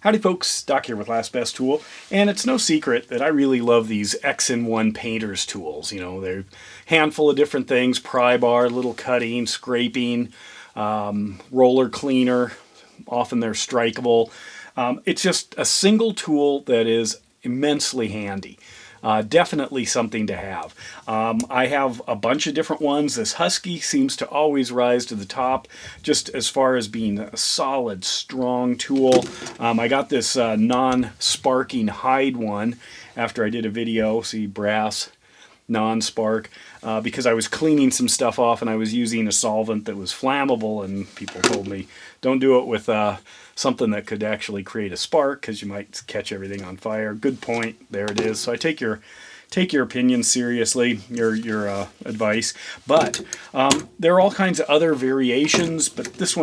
Howdy folks, Doc here with Last Best Tool, and it's no secret that I really love these X-in-1 painter's tools. You know, they're a handful of different things: pry bar, little cutting, scraping, roller cleaner, often they're strikeable. It's just a single tool that is immensely handy. Definitely something to have. I have a bunch of different ones. This Husky seems to always rise to the top, just as far as being a solid, strong tool. I got this non-sparking hide one after I did a video, see, brass, non-spark, because I was cleaning some stuff off and I was using a solvent that was flammable, and people told me don't do it with something that could actually create a spark because you might catch everything on fire. Good point. There it is. So I take your opinion seriously, your advice. But there are all kinds of other variations, but this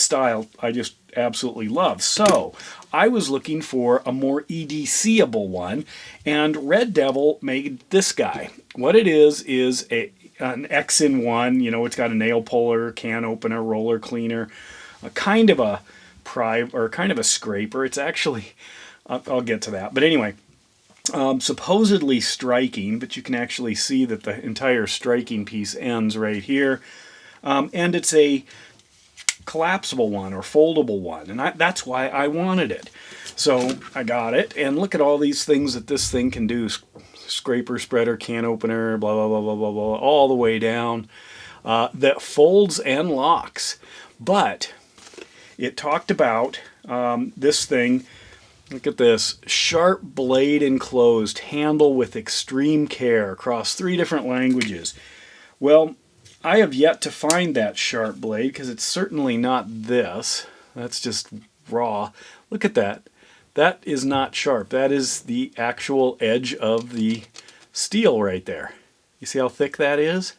style, I just absolutely love. So I was looking for a more EDC-able one, and Red Devil made this guy. What it is an X-in-1. You know, it's got a nail puller, can opener, roller cleaner, kind of a kind of a scraper. It's actually, I'll get to that. But anyway, supposedly striking, but you can actually see that the entire striking piece ends right here. And it's a collapsible one or foldable one, and that's why I wanted it. So I got it, and look at all these things that this thing can do: scraper, spreader, can opener, blah blah blah blah blah blah, all the way down, that folds and locks. But it talked about this thing. Look at this: sharp blade enclosed, handle with extreme care, across 3 different languages. Well, I have yet to find that sharp blade, because it's certainly not this. That's just raw. Look at that. That is not sharp. That is the actual edge of the steel right there. You see how thick that is?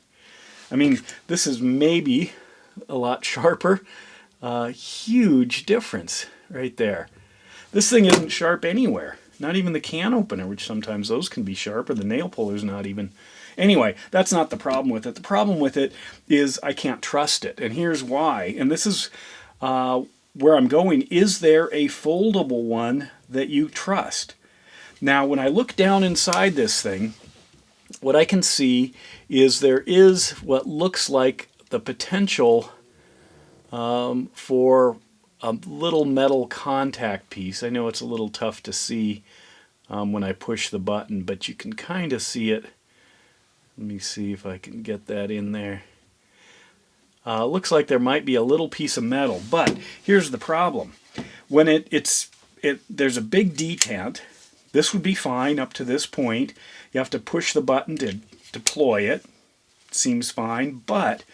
I mean, this is maybe a lot sharper. Huge difference right there. This thing isn't sharp anywhere. Not even the can opener, which sometimes those can be sharp, or the nail puller's not even. Anyway, that's not the problem with it. The problem with it is I can't trust it. And here's why. And this is where I'm going. Is there a foldable one that you trust? Now, when I look down inside this thing, what I can see is there is what looks like the potential for a little metal contact piece. I know it's a little tough to see when I push the button, but you can kind of see it. Let me see if I can get that in there. Looks like there might be a little piece of metal, but here's the problem. When there's a big detent. This would be fine up to this point. You have to push the button to deploy it. Seems fine, but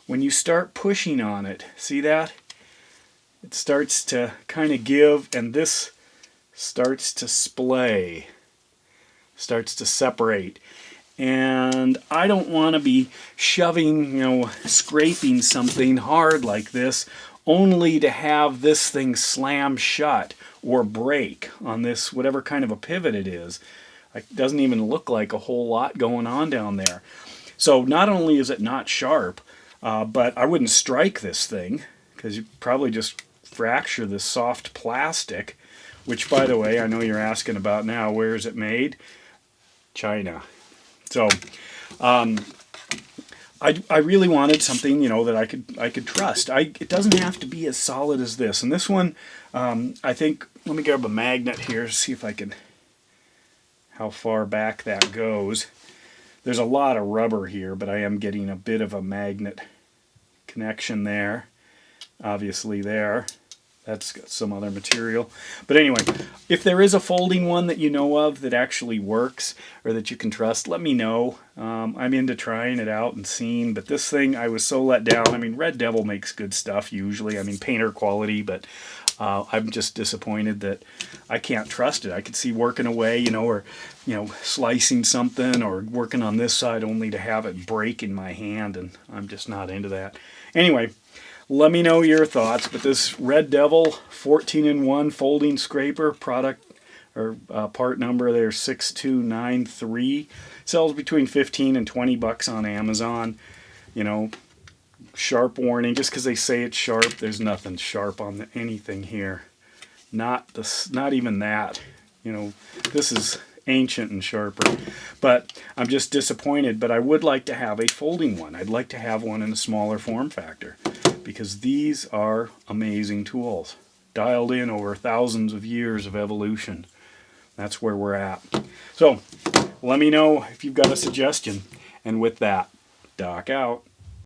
when you start pushing on it, see that? It starts to kind of give, and this starts to splay, starts to separate. And I don't want to be shoving, scraping something hard like this, only to have this thing slam shut or break on this, whatever kind of a pivot it is. It doesn't even look like a whole lot going on down there. So not only is it not sharp, but I wouldn't strike this thing, because you probably just fracture this soft plastic, which, by the way, I know you're asking about now. Where is it made? China. So I really wanted something, that I could trust. It doesn't have to be as solid as this. And this one, I think, let me grab a magnet here, see if I can, how far back that goes. There's a lot of rubber here, but I am getting a bit of a magnet connection there. Obviously there. That's got some other material. But anyway, if there is a folding one that you know of that actually works or that you can trust, let me know. I'm into trying it out and seeing, but this thing, I was so let down. I mean, Red Devil makes good stuff usually. I mean, painter quality, but I'm just disappointed that I can't trust it. I could see working away, or slicing something or working on this side only to have it break in my hand, and I'm just not into that. Anyway, let me know your thoughts, but this Red Devil 14-in-1 folding scraper product, or part number there, 6293, sells between 15 and 20 bucks on Amazon. Sharp warning, just because they say it's sharp, there's nothing sharp on anything here. not even that. You know, this is ancient and sharper. But I'm just disappointed. But I would like to have a folding one. I'd like to have one in a smaller form factor, because these are amazing tools, dialed in over thousands of years of evolution. That's where we're at. So let me know if you've got a suggestion. And with that, Doc out.